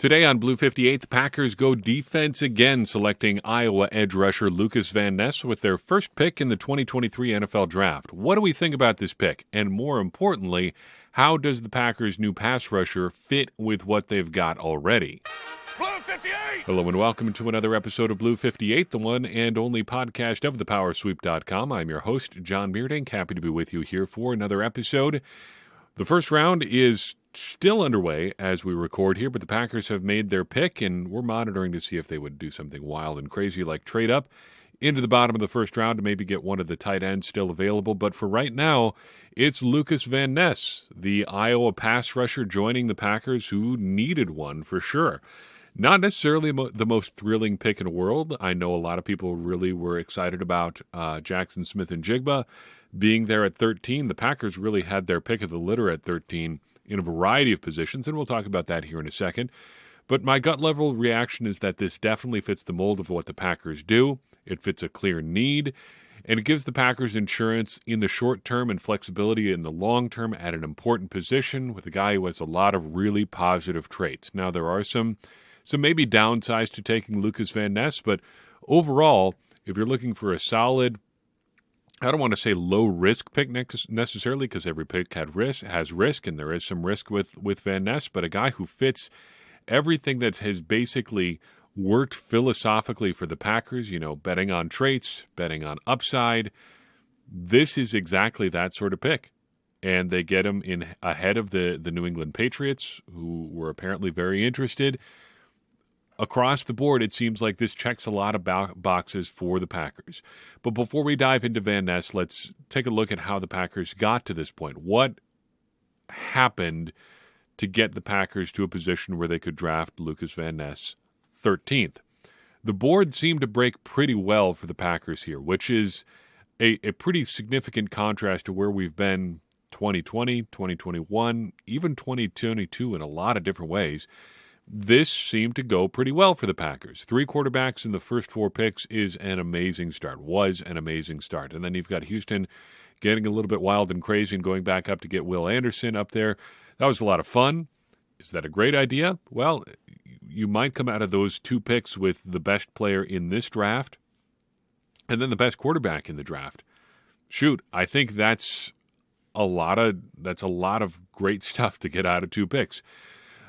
Today on Blue 58, the Packers go defense again, selecting Iowa edge rusher Lucas Van Ness with their first pick in the 2023 NFL Draft. What do we think about this pick? And more importantly, how does the Packers' new pass rusher fit with what they've got already? Blue 58! Hello and welcome to another episode of Blue 58, the one and only podcast of thepowersweep.com. I'm your host, John Meerdink. Happy to be with you here for another episode. The first round is still underway as we record here, but the Packers have made their pick, and we're monitoring to see if they would do something wild and crazy like trade up into the bottom of the first round to maybe get one of the tight ends still available. But for right now, it's Lucas Van Ness, the Iowa pass rusher, joining the Packers, who needed one for sure. Not necessarily the most thrilling pick in the world. I know a lot of people really were excited about Jackson Smith-Njigba being there at 13. The Packers really had their pick of the litter at 13 in a variety of positions, and we'll talk about that here in a second. But my gut level reaction is that this definitely fits the mold of what the Packers do. It fits a clear need, and it gives the Packers insurance in the short term and flexibility in the long term at an important position with a guy who has a lot of really positive traits. Now, there are some maybe downsides to taking Lucas Van Ness, but overall, if you're looking for a solid, I don't want to say low-risk pick necessarily, because every pick has risk, and there is some risk with Van Ness, but a guy who fits everything that has basically worked philosophically for the Packers, betting on traits, betting on upside. This is exactly that sort of pick. And they get him in ahead of the New England Patriots, who were apparently very interested. Across the board, it seems like this checks a lot of boxes for the Packers. But before we dive into Van Ness, let's take a look at how the Packers got to this point. What happened to get the Packers to a position where they could draft Lucas Van Ness 13th? The board seemed to break pretty well for the Packers here, which is a pretty significant contrast to where we've been 2020, 2021, even 2022 in a lot of different ways. This seemed to go pretty well for the Packers. 3 quarterbacks in the first 4 picks was an amazing start. And then you've got Houston getting a little bit wild and crazy and going back up to get Will Anderson up there. That was a lot of fun. Is that a great idea? Well, you might come out of those 2 picks with the best player in this draft and then the best quarterback in the draft. Shoot, I think that's a lot of great stuff to get out of 2 picks.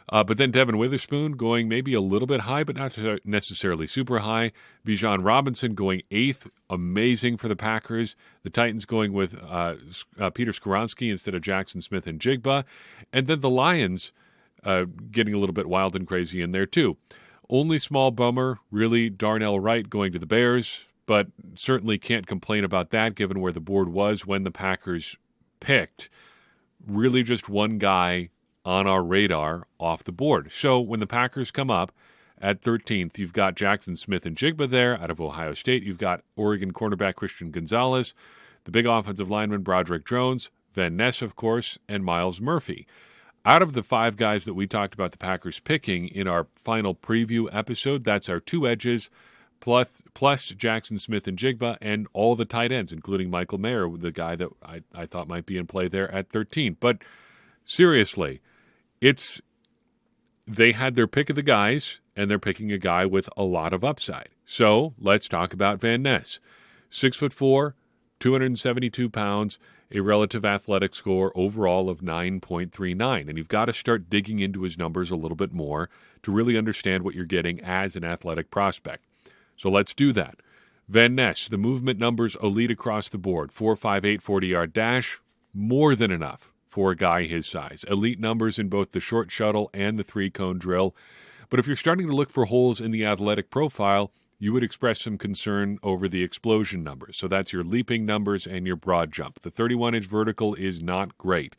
But then Devin Witherspoon going maybe a little bit high, but not necessarily super high. Bijan Robinson going 8th, amazing for the Packers. The Titans going with Peter Skoronski instead of Jackson Smith-Njigba. And then the Lions getting a little bit wild and crazy in there too. Only small bummer, really, Darnell Wright going to the Bears, but certainly can't complain about that given where the board was when the Packers picked. Really just one guy on our radar off the board. So when the Packers come up at 13th, you've got Jackson Smith-Njigba there out of Ohio State. You've got Oregon cornerback Christian Gonzalez, the big offensive lineman Broderick Jones, Van Ness, of course, and Myles Murphy. Out of the 5 guys that we talked about the Packers picking in our final preview episode, that's our 2 edges, plus Jackson Smith-Njigba and all the tight ends, including Michael Mayer, the guy that I thought might be in play there at 13. But seriously, they had their pick of the guys, and they're picking a guy with a lot of upside. So let's talk about Van Ness. 6'4", 272 pounds, a relative athletic score overall of 9.39. And you've got to start digging into his numbers a little bit more to really understand what you're getting as an athletic prospect. So let's do that. Van Ness, the movement numbers elite across the board. 4.58 40-yard dash, more than enough for a guy his size. Elite numbers in both the short shuttle and the 3-cone drill. But if you're starting to look for holes in the athletic profile, you would express some concern over the explosion numbers. So that's your leaping numbers and your broad jump. The 31-inch vertical is not great.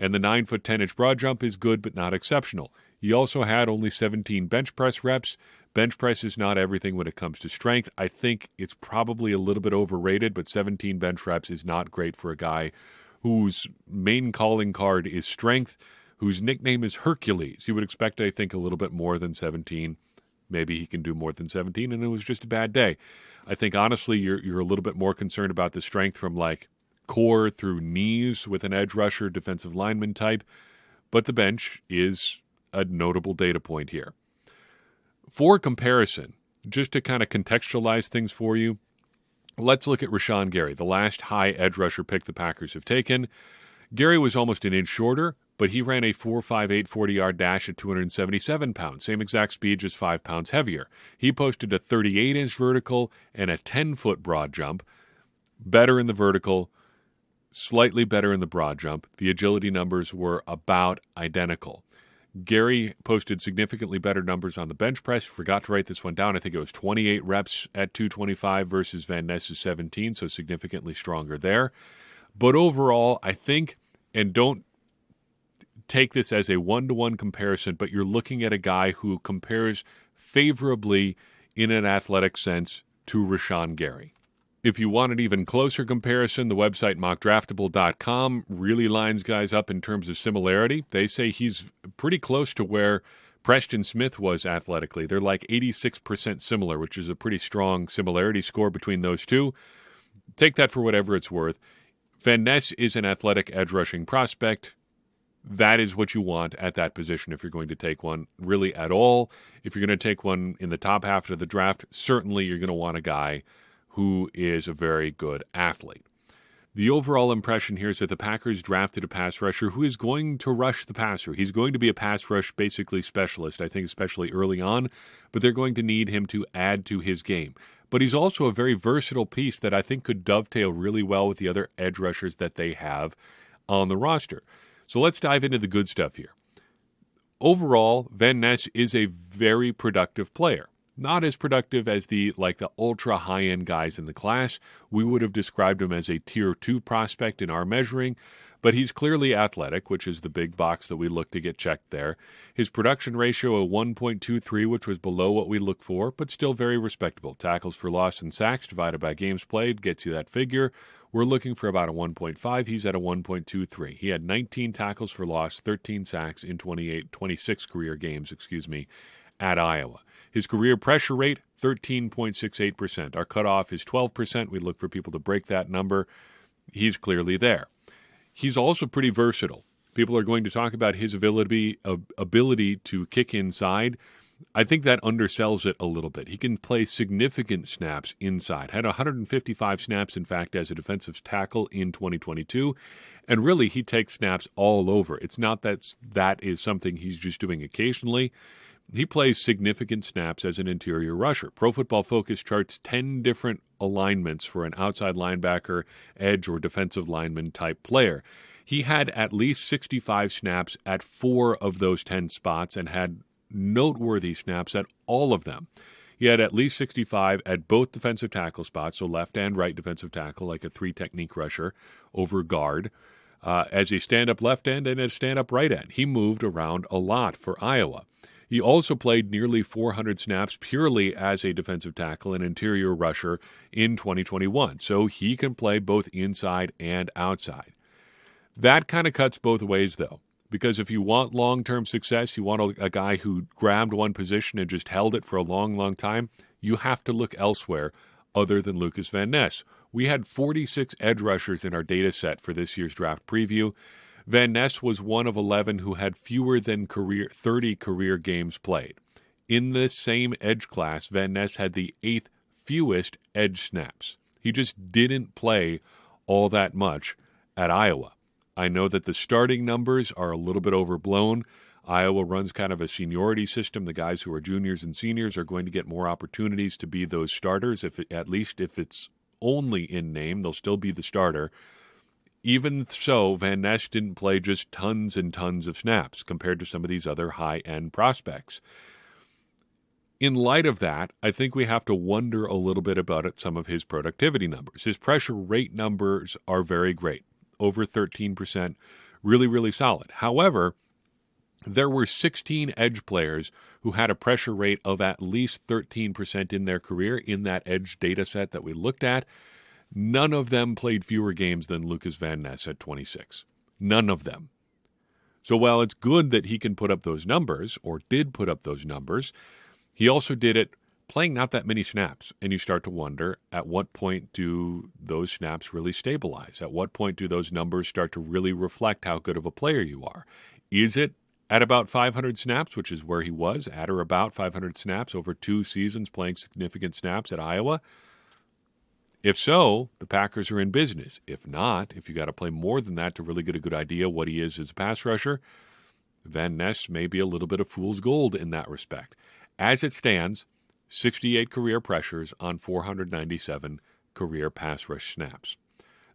And the 9-foot 10-inch broad jump is good but not exceptional. He also had only 17 bench press reps. Bench press is not everything when it comes to strength. I think it's probably a little bit overrated, but 17 bench reps is not great for a guy whose main calling card is strength, whose nickname is Hercules. You would expect, I think, a little bit more than 17. Maybe he can do more than 17, and it was just a bad day. I think, honestly, you're a little bit more concerned about the strength from, core through knees with an edge rusher, defensive lineman type. But the bench is a notable data point here. For comparison, just to kind of contextualize things for you, let's look at Rashawn Gary, the last high edge rusher pick the Packers have taken. Gary was almost an inch shorter, but he ran a 4.58 40-yard dash at 277 pounds, same exact speed, just 5 pounds heavier. He posted a 38-inch vertical and a 10-foot broad jump, better in the vertical, slightly better in the broad jump. The agility numbers were about identical. Gary posted significantly better numbers on the bench press. Forgot to write this one down. I think it was 28 reps at 225 versus Van Ness's 17, so significantly stronger there. But overall, I think, and don't take this as a one-to-one comparison, but you're looking at a guy who compares favorably in an athletic sense to Rashawn Gary. If you want an even closer comparison, the website mockdraftable.com really lines guys up in terms of similarity. They say he's pretty close to where Preston Smith was athletically. They're like 86% similar, which is a pretty strong similarity score between those two. Take that for whatever it's worth. Van Ness is an athletic edge rushing prospect. That is what you want at that position if you're going to take one really at all. If you're going to take one in the top half of the draft, certainly you're going to want a guy who is a very good athlete. The overall impression here is that the Packers drafted a pass rusher who is going to rush the passer. He's going to be a pass rush basically specialist, I think, especially early on, but they're going to need him to add to his game. But he's also a very versatile piece that I think could dovetail really well with the other edge rushers that they have on the roster. So let's dive into the good stuff here. Overall, Van Ness is a very productive player. Not as productive as the ultra high-end guys in the class. We would have described him as a tier 2 prospect in our measuring, but he's clearly athletic, which is the big box that we look to get checked there. His production ratio of 1.23, which was below what we look for, but still very respectable. Tackles for loss and sacks divided by games played gets you that figure. We're looking for about a 1.5. He's at a 1.23. He had 19 tackles for loss, 13 sacks in 26 career games, at Iowa. His career pressure rate, 13.68%. Our cutoff is 12%. We look for people to break that number. He's clearly there. He's also pretty versatile. People are going to talk about his ability to kick inside. I think that undersells it a little bit. He can play significant snaps inside. Had 155 snaps, in fact, as a defensive tackle in 2022. And really, he takes snaps all over. It's not that is something he's just doing occasionally. He plays significant snaps as an interior rusher. Pro Football Focus charts 10 different alignments for an outside linebacker, edge, or defensive lineman type player. He had at least 65 snaps at 4 of those 10 spots and had noteworthy snaps at all of them. He had at least 65 at both defensive tackle spots, so left and right defensive tackle, like a 3-technique rusher over guard, as a stand-up left end and a stand-up right end. He moved around a lot for Iowa. He also played nearly 400 snaps purely as a defensive tackle and interior rusher in 2021. So he can play both inside and outside. That kind of cuts both ways, though, because if you want long-term success, you want a guy who grabbed one position and just held it for a long, long time, you have to look elsewhere other than Lucas Van Ness. We had 46 edge rushers in our data set for this year's draft preview. Van Ness was one of 11 who had fewer than 30 career games played. In this same edge class, Van Ness had the 8th fewest edge snaps. He just didn't play all that much at Iowa. I know that the starting numbers are a little bit overblown. Iowa runs kind of a seniority system. The guys who are juniors and seniors are going to get more opportunities to be those starters. At least if it's only in name, they'll still be the starter. Even so, Van Ness didn't play just tons and tons of snaps compared to some of these other high-end prospects. In light of that, I think we have to wonder a little bit about some of his productivity numbers. His pressure rate numbers are very great, over 13%, really, really solid. However, there were 16 edge players who had a pressure rate of at least 13% in their career in that edge data set that we looked at. None of them played fewer games than Lucas Van Ness at 26. None of them. So while it's good that he can put up those numbers, or did put up those numbers, he also did it playing not that many snaps. And you start to wonder, at what point do those snaps really stabilize? At what point do those numbers start to really reflect how good of a player you are? Is it at about 500 snaps, which is where he was, at or about 500 snaps over 2 seasons playing significant snaps at Iowa? If so, the Packers are in business. If not, if you got to play more than that to really get a good idea what he is as a pass rusher, Van Ness may be a little bit of fool's gold in that respect. As it stands, 68 career pressures on 497 career pass rush snaps.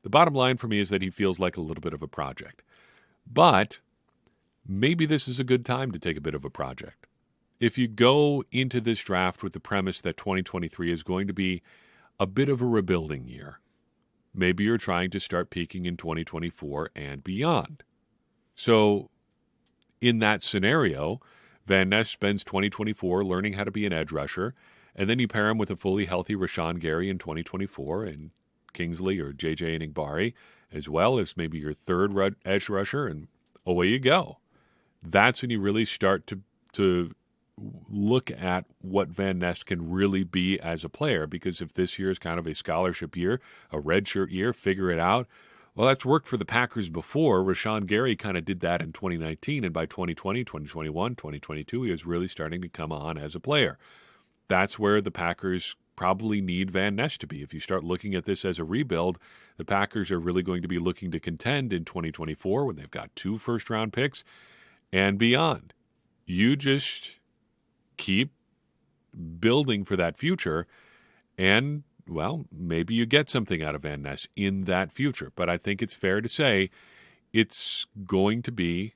The bottom line for me is that he feels like a little bit of a project. But maybe this is a good time to take a bit of a project. If you go into this draft with the premise that 2023 is going to be a bit of a rebuilding year, maybe you're trying to start peaking in 2024 and beyond. So in that scenario, Van Ness spends 2024 learning how to be an edge rusher, and then you pair him with a fully healthy Rashawn Gary in 2024 and Kingsley or J.J. Enagbare, as well as maybe your third edge rusher, and away you go. That's when you really start to look at what Van Ness can really be as a player, because if this year is kind of a scholarship year, a redshirt year, figure it out. Well, that's worked for the Packers before. Rashawn Gary kind of did that in 2019, and by 2020, 2021, 2022, he was really starting to come on as a player. That's where the Packers probably need Van Ness to be. If you start looking at this as a rebuild, the Packers are really going to be looking to contend in 2024 when they've got 2 first-round picks and beyond. You just keep building for that future, and, well, maybe you get something out of Van Ness in that future. But I think it's fair to say it's going to be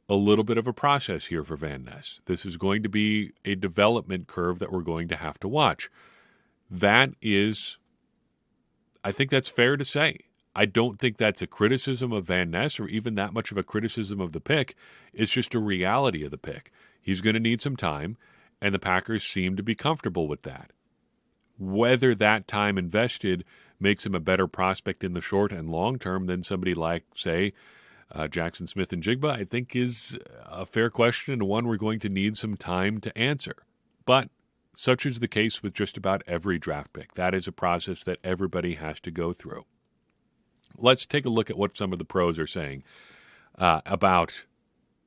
a little bit of a process here for Van Ness. This is going to be a development curve that we're going to have to watch. That is, I think that's fair to say. I don't think that's a criticism of Van Ness or even that much of a criticism of the pick. It's just a reality of the pick. He's going to need some time, and the Packers seem to be comfortable with that. Whether that time invested makes him a better prospect in the short and long term than somebody like, say, Jackson Smith and Jigba, I think is a fair question and one we're going to need some time to answer. But such is the case with just about every draft pick. That is a process that everybody has to go through. Let's take a look at what some of the pros are saying about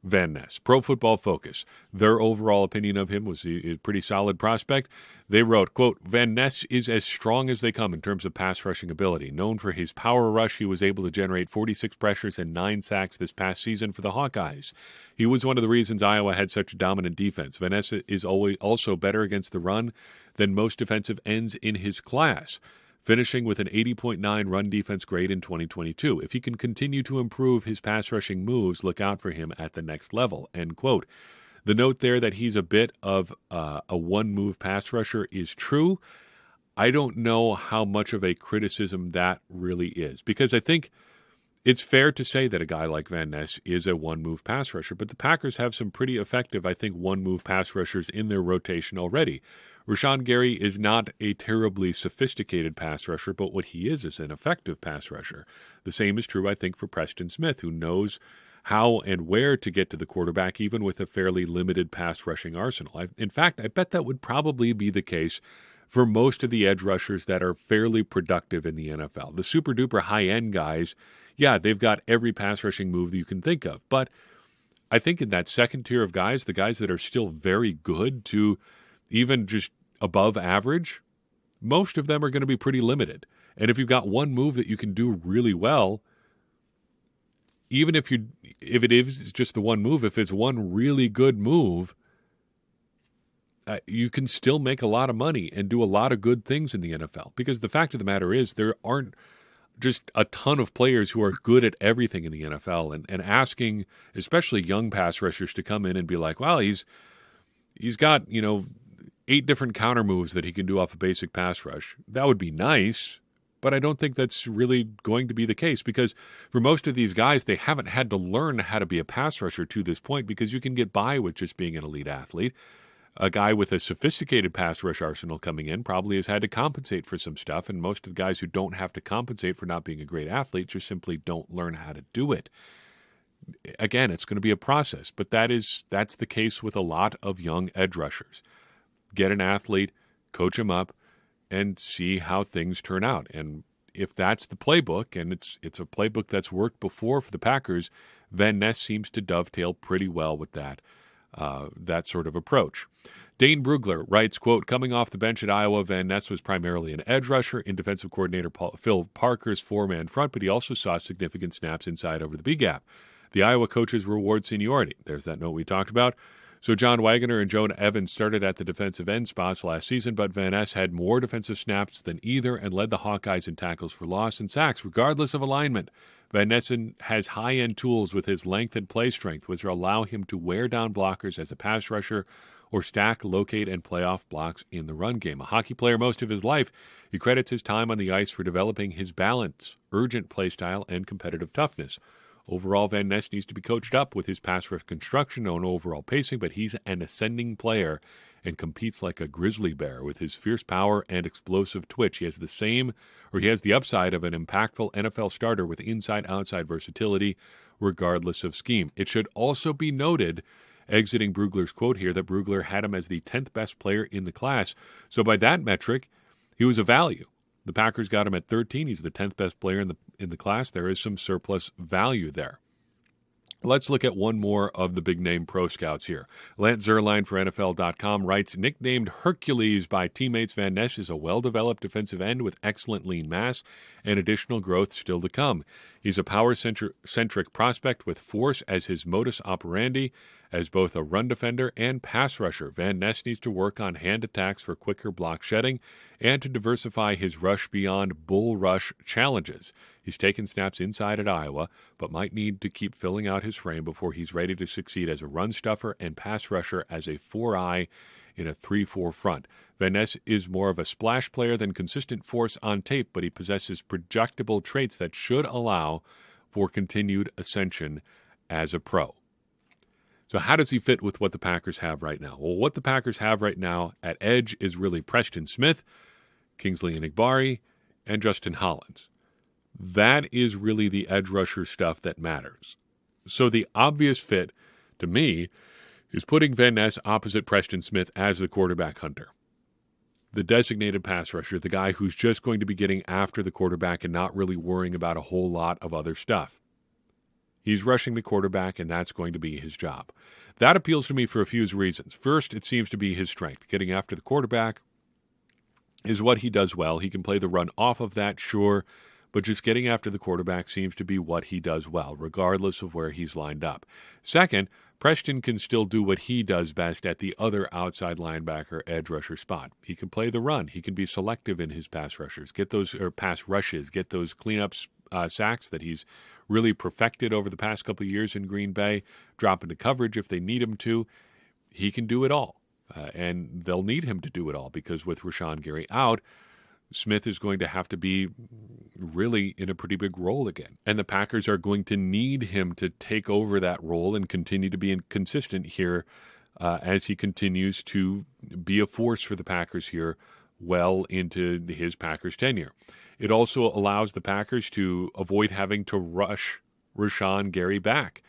Van Ness. Pro Football Focus, their overall opinion of him was a pretty solid prospect. They wrote, quote, Van Ness is as strong as they come in terms of pass rushing ability. Known for his power rush, he was able to generate 46 pressures and 9 sacks this past season for the Hawkeyes. He was one of the reasons Iowa had such a dominant defense. Van Ness is also better against the run than most defensive ends in his class, finishing with an 80.9 run defense grade in 2022. If he can continue to improve his pass rushing moves, look out for him at the next level, end quote. The note there that he's a bit of a one-move pass rusher is true. I don't know how much of a criticism that really is, because I think it's fair to say that a guy like Van Ness is a one-move pass rusher, but the Packers have some pretty effective, I think, one-move pass rushers in their rotation already. Rashawn Gary is not a terribly sophisticated pass rusher, but what he is an effective pass rusher. The same is true, I think, for Preston Smith, who knows how and where to get to the quarterback, even with a fairly limited pass rushing arsenal. In fact, I bet that would probably be the case for most of the edge rushers that are fairly productive in the NFL. The super-duper high-end guys, yeah, they've got every pass rushing move that you can think of. But I think in that second tier of guys, the guys that are still very good to even just above average, most of them are going to be pretty limited. And if you've got one move that you can do really well, even if it is just the one move, if it's one really good move, you can still make a lot of money and do a lot of good things in the NFL. Because the fact of the matter is there aren't just a ton of players who are good at everything in the NFL. And asking, especially young pass rushers, to come in and be like, well, he's got, 8 different counter moves that he can do off a basic pass rush. That would be nice, but I don't think that's really going to be the case, because for most of these guys, they haven't had to learn how to be a pass rusher to this point, because you can get by with just being an elite athlete. A guy with a sophisticated pass rush arsenal coming in probably has had to compensate for some stuff, and most of the guys who don't have to compensate for not being a great athlete just simply don't learn how to do it. Again, it's going to be a process, but that's the case with a lot of young edge rushers. Get an athlete, coach him up, and see how things turn out. And if that's the playbook, and it's a playbook that's worked before for the Packers, Van Ness seems to dovetail pretty well with that sort of approach. Dane Brugler writes, quote, coming off the bench at Iowa, Van Ness was primarily an edge rusher in defensive coordinator Phil Parker's four-man front, but he also saw significant snaps inside over the B-gap. The Iowa coaches reward seniority. There's that note we talked about. So John Wagner and Jonah Evans started at the defensive end spots last season, but Van Ness had more defensive snaps than either and led the Hawkeyes in tackles for loss and sacks, regardless of alignment. Van Ness has high-end tools with his length and play strength, which allow him to wear down blockers as a pass rusher or stack, locate, and play off blocks in the run game. A hockey player most of his life, he credits his time on the ice for developing his balance, urgent play style, and competitive toughness. Overall, Van Ness needs to be coached up with his pass rush construction and overall pacing, but he's an ascending player and competes like a grizzly bear with his fierce power and explosive twitch. He has the upside of an impactful NFL starter with inside-outside versatility, regardless of scheme. It should also be noted, exiting Brugler's quote here, that Brugler had him as the 10th best player in the class. So by that metric, he was a value. The Packers got him at 13. He's the 10th best player in the class. There is some surplus value there. Let's look at one more of the big-name pro scouts here. Lance Zierlein for NFL.com writes, nicknamed Hercules by teammates, Van Ness is a well-developed defensive end with excellent lean mass and additional growth still to come. He's a power-centric prospect with force as his modus operandi. As both a run defender and pass rusher, Van Ness needs to work on hand attacks for quicker block shedding and to diversify his rush beyond bull rush challenges. He's taken snaps inside at Iowa, but might need to keep filling out his frame before he's ready to succeed as a run stuffer and pass rusher as a 4-eye in a 3-4 front. Van Ness is more of a splash player than consistent force on tape, but he possesses projectable traits that should allow for continued ascension as a pro. So how does he fit with what the Packers have right now? Well, what the Packers have right now at edge is really Preston Smith, Kingsley Enagbare, and Justin Hollins. That is really the edge rusher stuff that matters. So the obvious fit, to me, is putting Van Ness opposite Preston Smith as the quarterback hunter. The designated pass rusher, the guy who's just going to be getting after the quarterback and not really worrying about a whole lot of other stuff. He's rushing the quarterback, and that's going to be his job. That appeals to me for a few reasons. First, it seems to be his strength. Getting after the quarterback is what he does well. He can play the run off of that, sure, but just getting after the quarterback seems to be what he does well, regardless of where he's lined up. Second, Preston can still do what he does best at the other outside linebacker edge rusher spot. He can play the run. He can be selective in his pass rushes, get those cleanups, sacks that he's really perfected over the past couple of years in Green Bay, drop into coverage if they need him to. He can do it all, and they'll need him to do it all because with Rashawn Gary out, Smith is going to have to be really in a pretty big role again. And the Packers are going to need him to take over that role and continue to be consistent here as he continues to be a force for the Packers here well into his Packers tenure. It also allows the Packers to avoid having to rush Rashawn Gary back.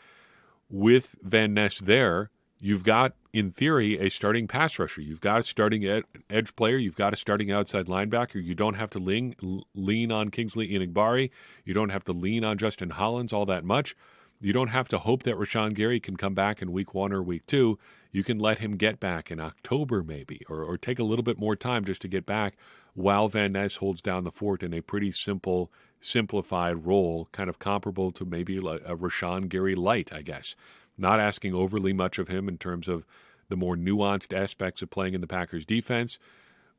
With Van Ness there, you've got, in theory, a starting pass rusher. You've got a starting edge player. You've got a starting outside linebacker. You don't have to lean on Kingsley Enagbare. You don't have to lean on Justin Hollins all that much. You don't have to hope that Rashawn Gary can come back in week 1 or week 2. You can let him get back in October maybe, or take a little bit more time just to get back while Van Ness holds down the fort in a pretty simplified role, kind of comparable to maybe a Rashawn Gary light, I guess. Not asking overly much of him in terms of the more nuanced aspects of playing in the Packers defense,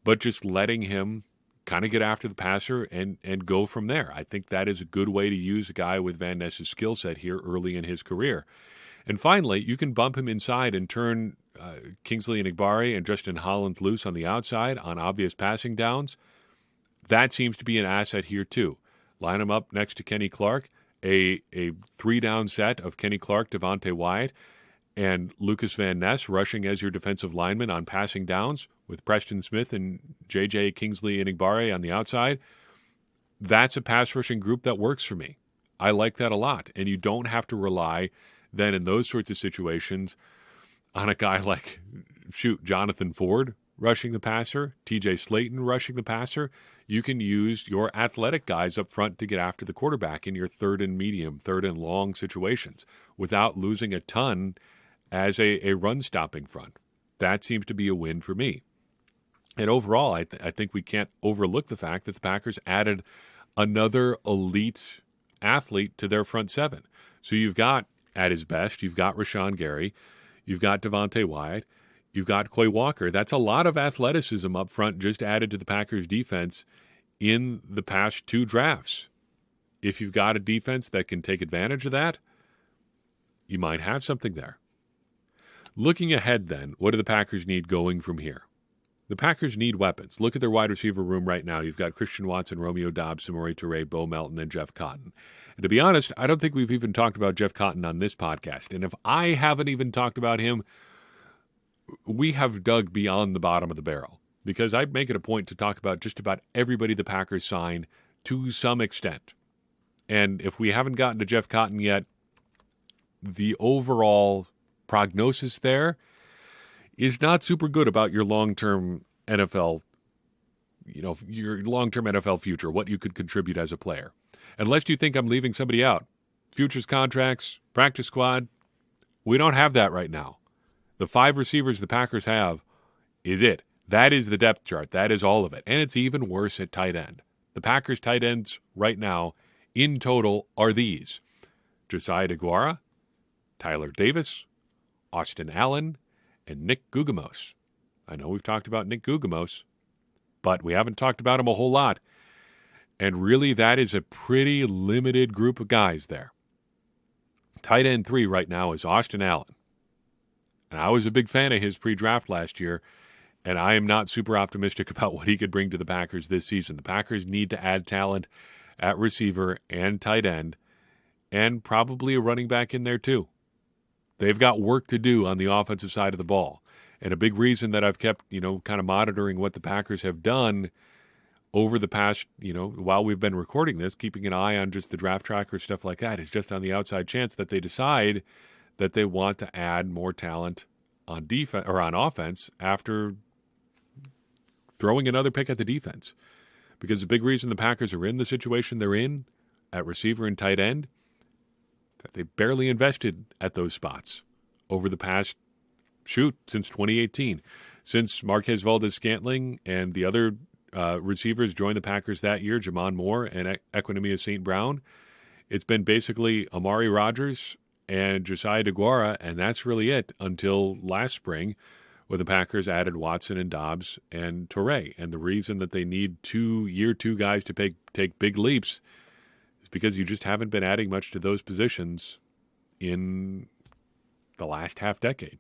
but just letting him kind of get after the passer and go from there. I think that is a good way to use a guy with Van Ness's skill set here early in his career. And finally, you can bump him inside and turn Kingsley Enagbare and Justin Hollins loose on the outside on obvious passing downs. That seems to be an asset here too. Line him up next to Kenny Clark, a 3-down set of Kenny Clark, Devontae Wyatt, and Lucas Van Ness rushing as your defensive lineman on passing downs with Preston Smith and J.J. Kingsley Enagbare on the outside. That's a pass rushing group that works for me. I like that a lot. And you don't have to rely then in those sorts of situations on a guy like, Jonathan Ford, rushing the passer, TJ Slayton rushing the passer. You can use your athletic guys up front to get after the quarterback in your third and medium, third and long situations without losing a ton as a run-stopping front. That seems to be a win for me. And overall, I think we can't overlook the fact that the Packers added another elite athlete to their front seven. So you've got, at his best, you've got Rashawn Gary, you've got Devontae Wyatt, you've got Quay Walker. That's a lot of athleticism up front just added to the Packers' defense in the past two drafts. If you've got a defense that can take advantage of that, you might have something there. Looking ahead then, what do the Packers need going from here? The Packers need weapons. Look at their wide receiver room right now. You've got Christian Watson, Romeo Doubs, Samori Toure, Bo Melton, and Jeff Cotton. And to be honest, I don't think we've even talked about Jeff Cotton on this podcast. And if I haven't even talked about him, we have dug beyond the bottom of the barrel. Because I'd make it a point to talk about just about everybody the Packers signed to some extent. And if we haven't gotten to Jeff Cotton yet, the overall prognosis there is not super good about your long-term NFL, your long-term NFL future, what you could contribute as a player. Unless you think I'm leaving somebody out. Futures contracts, practice squad, we don't have that right now. The 5 receivers the Packers have is it. That is the depth chart. That is all of it. And it's even worse at tight end. The Packers' tight ends right now, in total, are these: Josiah DeGuara, Tyler Davis, Austin Allen, and Nick Guggemos. I know we've talked about Nick Guggemos, but we haven't talked about him a whole lot. And really, that is a pretty limited group of guys there. Tight end 3 right now is Austin Allen. And I was a big fan of his pre-draft last year, and I am not super optimistic about what he could bring to the Packers this season. The Packers need to add talent at receiver and tight end, and probably a running back in there too. They've got work to do on the offensive side of the ball. And a big reason that I've kept, kind of monitoring what the Packers have done over the past, while we've been recording this, keeping an eye on just the draft tracker, stuff like that, is just on the outside chance that they decide that they want to add more talent on defense or on offense after throwing another pick at the defense. Because the big reason the Packers are in the situation they're in at receiver and tight end, that they barely invested at those spots over the past, since 2018. Since Marquez Valdes-Scantling and the other receivers joined the Packers that year, Jamon Moore and Equinemius St. Brown, it's been basically Amari Rodgers and Josiah DeGuara, and that's really it until last spring, where the Packers added Watson and Doubs and Toure. And the reason that they need year two guys to take big leaps is because you just haven't been adding much to those positions in the last half decade.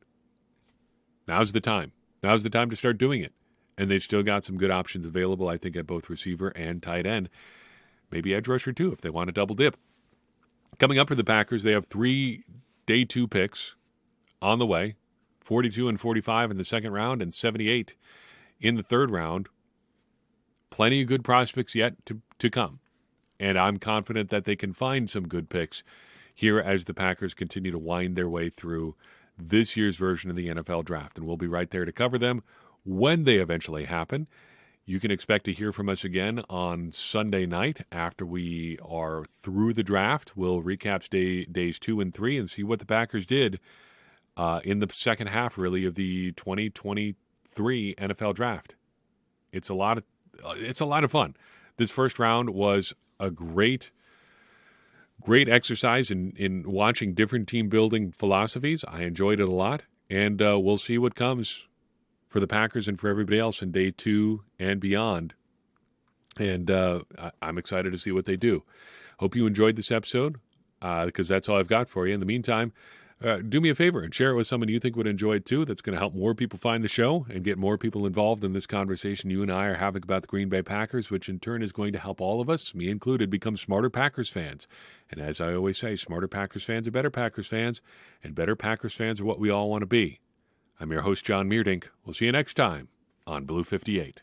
Now's the time. Now's the time to start doing it. And they've still got some good options available, I think, at both receiver and tight end. Maybe edge rusher, too, if they want to double dip. Coming up for the Packers, they have 3 day 2 picks on the way. 42 and 45 in the second round and 78 in the third round. Plenty of good prospects yet to come. And I'm confident that they can find some good picks here as the Packers continue to wind their way through this year's version of the NFL Draft. And we'll be right there to cover them when they eventually happen. You can expect to hear from us again on Sunday night after we are through the draft. We'll recap days 2 and 3 and see what the Packers did in the second half, really, of the 2023 NFL Draft. It's a lot of fun. This first round was a great exercise in watching different team building philosophies. I enjoyed it a lot, and we'll see what comes for the Packers and for everybody else in day 2 and beyond. And I'm excited to see what they do. Hope you enjoyed this episode, because that's all I've got for you. In the meantime, do me a favor and share it with someone you think would enjoy it too. That's going to help more people find the show and get more people involved in this conversation you and I are having about the Green Bay Packers, which in turn is going to help all of us, me included, become smarter Packers fans. And as I always say, smarter Packers fans are better Packers fans, and better Packers fans are what we all want to be. I'm your host, John Meerdink. We'll see you next time on Blue 58.